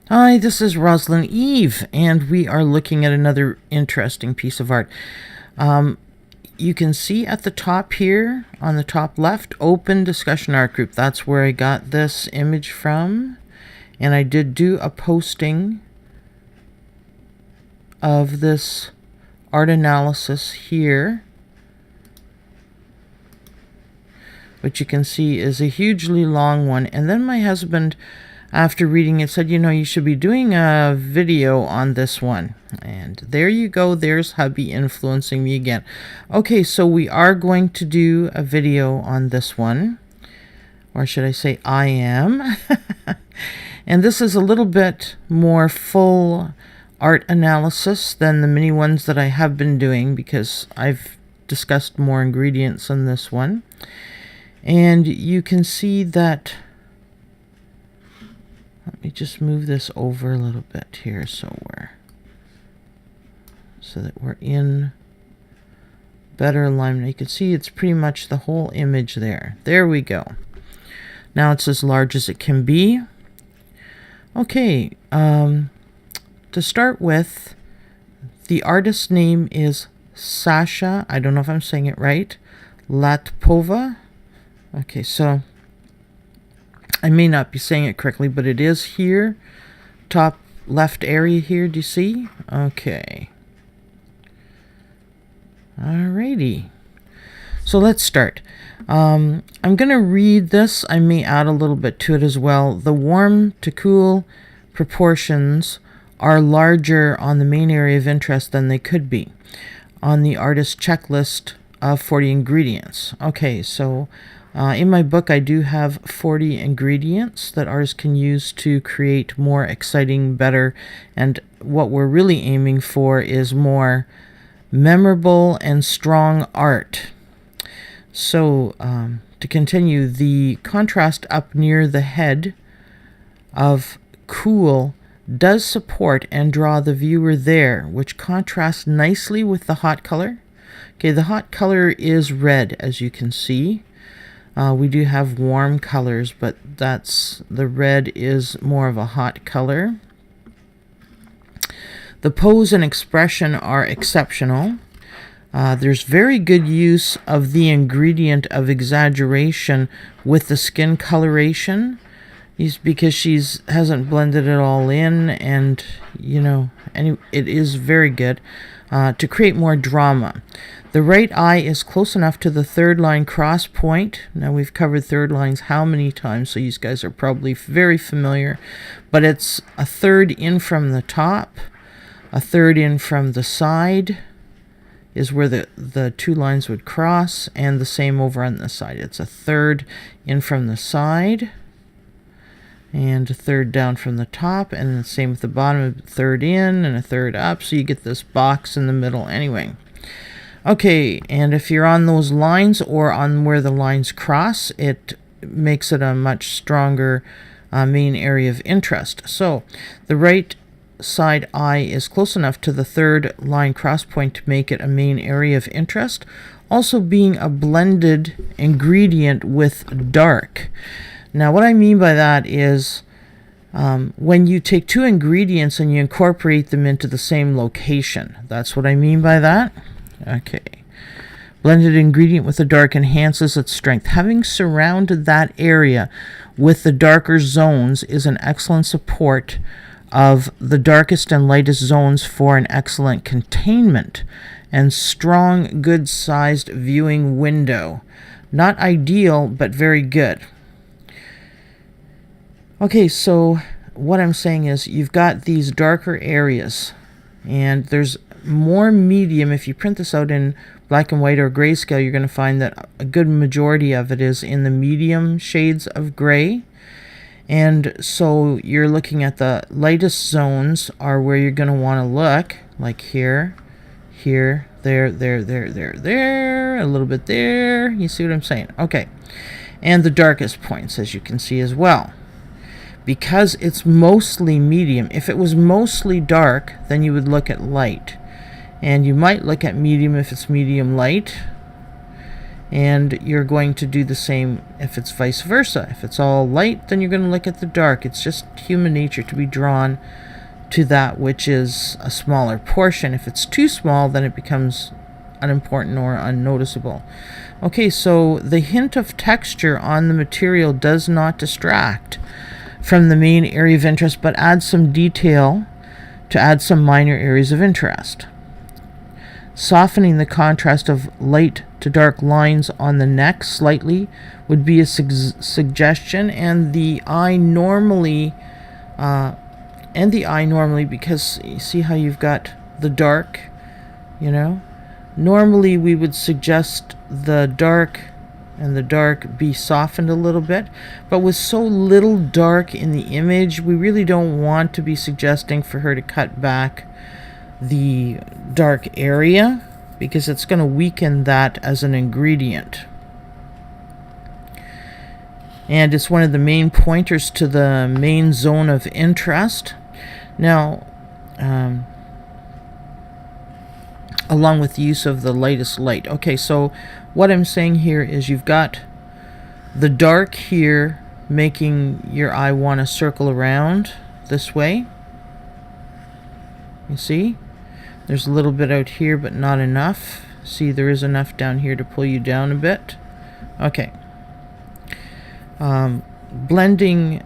Hi, this is Roslynn Eve, and we are looking at another interesting piece of art. You can see at the top here, on the top left, open discussion art group. That's where I got this image from, and I did do a posting of this art analysis here, which you can see is a hugely long one. And then my husband, after reading it, said, you should be doing a video on this one. And there you go. There's hubby influencing me again. Okay, so we are going to do a video on this one. Or should I say I am. And this is a little bit more full art analysis than the mini ones that I have been doing, because I've discussed more ingredients on this one. And you can see that, let me just move this over a little bit here so that we're in better alignment. You can see it's pretty much the whole image there. There we go. Now it's as large as it can be. Okay, to start with, the artist's name is Sasha, I don't know if I'm saying it right, Latypova. Okay, so I may not be saying it correctly, but it is here, top left area here. Do you see? Okay. Alrighty. So let's start. I'm going to read this. I may add a little bit to it as well. The warm to cool proportions are larger on the main area of interest than they could be on the artist's checklist of 40 ingredients. Okay, so in my book, I do have 40 ingredients that artists can use to create more exciting, better, and what we're really aiming for is more memorable and strong art. So to continue, the contrast up near the head of cool does support and draw the viewer there, which contrasts nicely with the hot color. Okay, the hot color is red, as you can see. We do have warm colors, but the red is more of a hot color. The pose and expression are exceptional. There's very good use of the ingredient of exaggeration with the skin coloration, because hasn't blended it all in, and it is very good to create more drama. The right eye is close enough to the third line cross point. Now, we've covered third lines how many times, so you guys are probably very familiar. But it's a third in from the top, a third in from the side is where the two lines would cross, and the same over on the side. It's a third in from the side, and a third down from the top, and the same with the bottom, a third in and a third up, so you get this box in the middle anyway. Okay, and if you're on those lines or on where the lines cross, it makes it a much stronger main area of interest. So the right side eye is close enough to the third line cross point to make it a main area of interest, also being a blended ingredient with dark. Now, what I mean by that is when you take two ingredients and you incorporate them into the same location. That's what I mean by that. Okay. Blended ingredient with the dark enhances its strength. Having surrounded that area with the darker zones is an excellent support of the darkest and lightest zones for an excellent containment and strong, good-sized viewing window. Not ideal, but very good. Okay, so what I'm saying is you've got these darker areas, and there's more medium. If you print this out in black and white or grayscale, you're going to find that a good majority of it is in the medium shades of gray. And so you're looking at the lightest zones are where you're going to want to look, like here, there, a little bit there. You see what I'm saying? Okay. And the darkest points, as you can see as well. Because it's mostly medium. If it was mostly dark, then you would look at light. And you might look at medium if it's medium light. And you're going to do the same if it's vice versa. If it's all light, then you're going to look at the dark. It's just human nature to be drawn to that which is a smaller portion. If it's too small, then it becomes unimportant or unnoticeable. Okay, so the hint of texture on the material does not distract from the main area of interest, but adds some detail to add some minor areas of interest. Softening the contrast of light to dark lines on the neck slightly would be a suggestion, and the eye normally, because you see how you've got the dark, normally we would suggest the dark and the dark be softened a little bit, but with so little dark in the image, we really don't want to be suggesting for her to cut back the dark area, because it's going to weaken that as an ingredient. And it's one of the main pointers to the main zone of interest. Now, along with the use of the lightest light. Okay, so what I'm saying here is you've got the dark here making your eye want to circle around this way. You see? There's a little bit out here, but not enough. See, there is enough down here to pull you down a bit. Okay. Blending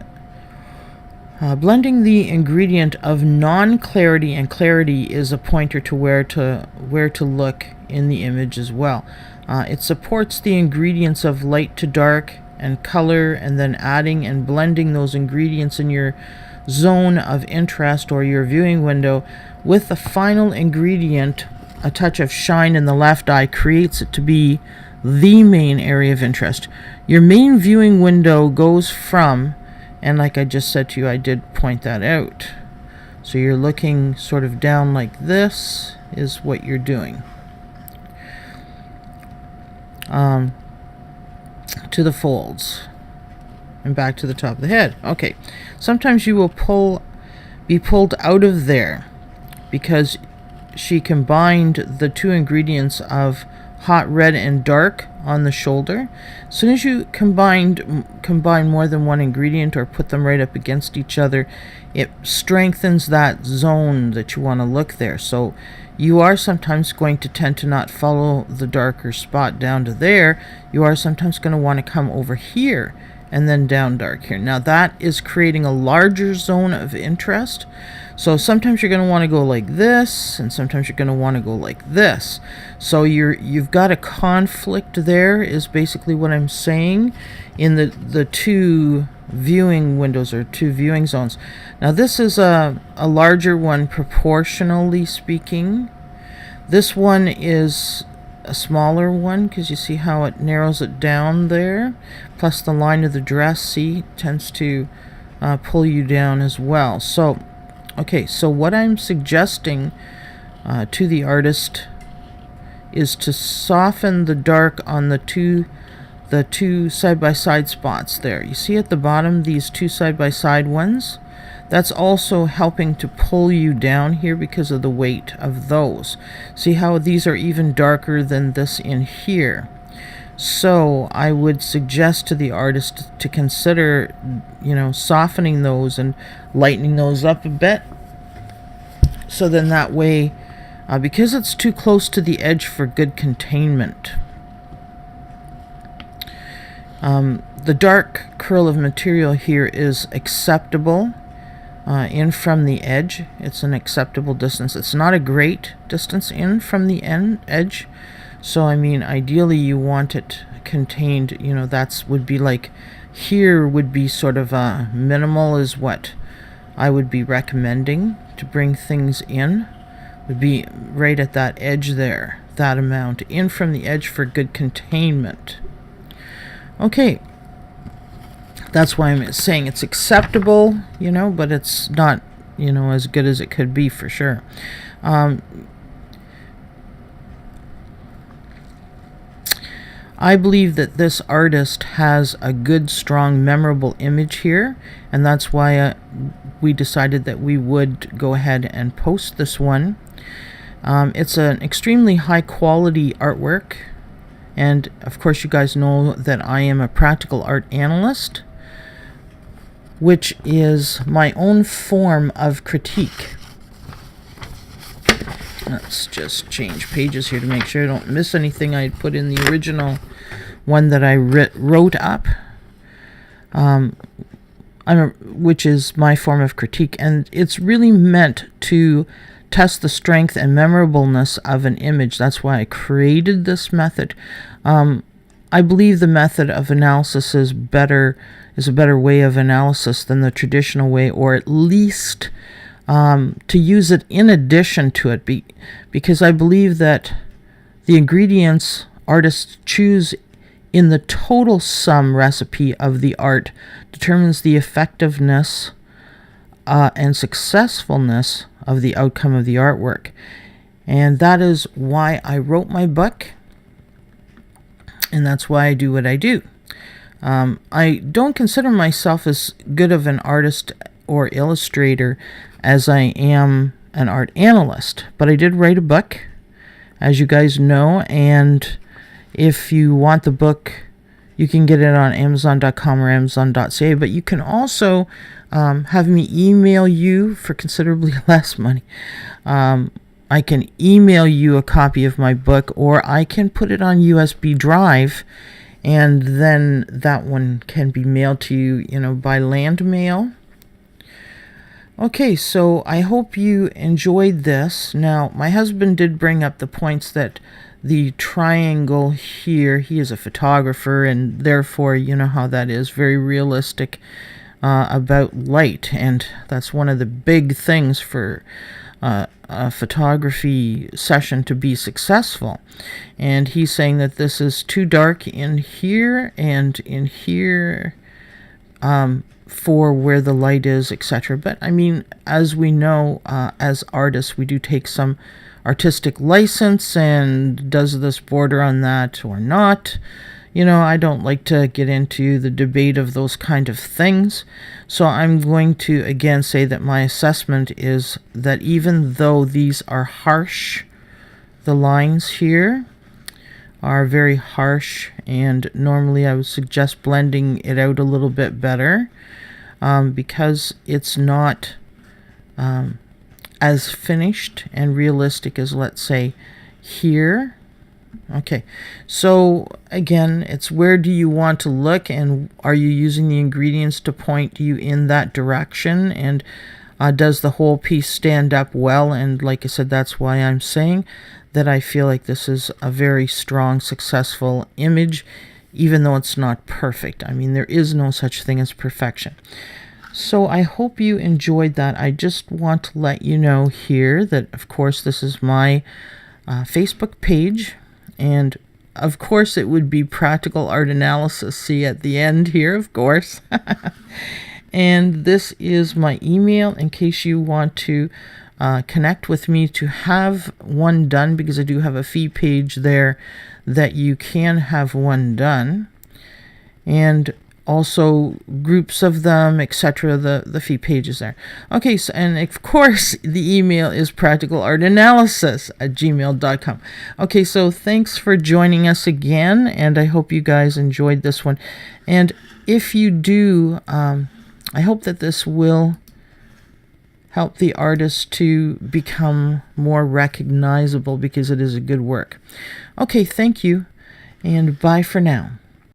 the ingredient of non-clarity and clarity is a pointer to where to look in the image as well. It supports the ingredients of light to dark and color, and then adding and blending those ingredients in your zone of interest or your viewing window with the final ingredient, a touch of shine in the left eye, creates it to be the main area of interest. Your main viewing window goes from, and like I just said to you, I did point that out. So you're looking sort of down like this is what you're doing. To the folds and back to the top of the head. Okay, sometimes you will be pulled out of there because she combined the two ingredients of hot red and dark on the shoulder. As soon as you combine more than one ingredient or put them right up against each other, it strengthens that zone that you want to look there. So you are sometimes going to tend to not follow the darker spot down to there. You are sometimes going to want to come over here and then down dark here. Now that is creating a larger zone of interest. So sometimes you're going to want to go like this, and sometimes you're going to want to go like this. So you've got a conflict there, is basically what I'm saying, in the two viewing windows or two viewing zones. Now this is a larger one proportionally speaking. This one is a smaller one because you see how it narrows it down there. Plus the line of the dress, see, tends to pull you down as well. So okay, so what I'm suggesting to the artist is to soften the dark on the two side-by-side spots there. You see at the bottom these two side-by-side ones? That's also helping to pull you down here because of the weight of those. See how these are even darker than this in here. So I would suggest to the artist to consider, softening those and lightening those up a bit. So then that way, because it's too close to the edge for good containment, the dark curl of material here is acceptable in from the edge. It's an acceptable distance. It's not a great distance in from the edge. So I mean, ideally you want it contained, that's would be like, here would be sort of a minimal is what I would be recommending to bring things in, would be right at that edge there, that amount in from the edge for good containment. Okay, that's why I'm saying it's acceptable, but it's not, as good as it could be for sure. I believe that this artist has a good, strong, memorable image here, and that's why we decided that we would go ahead and post this one. It's an extremely high quality artwork, And of course you guys know that I am a practical art analyst, which is my own form of critique. Let's just change pages here to make sure I don't miss anything I put in the original one that I wrote up, which is my form of critique. And it's really meant to test the strength and memorableness of an image. That's why I created this method. I believe the method of analysis is a better way of analysis than the traditional way, or at least to use it in addition to it, because I believe that the ingredients artists choose in the total sum recipe of the art determines the effectiveness and successfulness of the outcome of the artwork. And that is why I wrote my book, and that's why I do what I do. I don't consider myself as good of an artist or illustrator as I am an art analyst, but I did write a book, as you guys know, and if you want the book, you can get it on Amazon.com or Amazon.ca, but you can also have me email you for considerably less money. I can email you a copy of my book, or I can put it on USB drive, and then that one can be mailed to you, by land mail. Okay, so I hope you enjoyed this. Now, my husband did bring up the points that the triangle here, he is a photographer, and therefore, you know how that is, very realistic about light, and that's one of the big things for a photography session to be successful. And he's saying that this is too dark in here and in here for where the light is, etc. But I mean, as we know, as artists, we do take some artistic license, and does this border on that or not? I don't like to get into the debate of those kind of things. So I'm going to again say that my assessment is that even though these are harsh, the lines here are very harsh, and normally I would suggest blending it out a little bit better, because it's not as finished and realistic as, let's say, here. Okay, so again, it's where do you want to look, and are you using the ingredients to point you in that direction, and does the whole piece stand up well? And like I said, that's why I'm saying that I feel like this is a very strong, successful image, even though it's not perfect. I mean, there is no such thing as perfection. So I hope you enjoyed that. I just want to let you know here that, of course, this is my Facebook page. And of course it would be Practical Art Analysis, see at the end here, of course. And this is my email in case you want to connect with me to have one done, because I do have a fee page there that you can have one done. And also groups of them, etc. The fee page is there. Okay, so, and of course the email is practicalartanalysis@gmail.com. Okay, so thanks for joining us again, and I hope you guys enjoyed this one. And if you do, I hope that this will help the artist to become more recognizable, because it is a good work. Okay, thank you, and bye for now.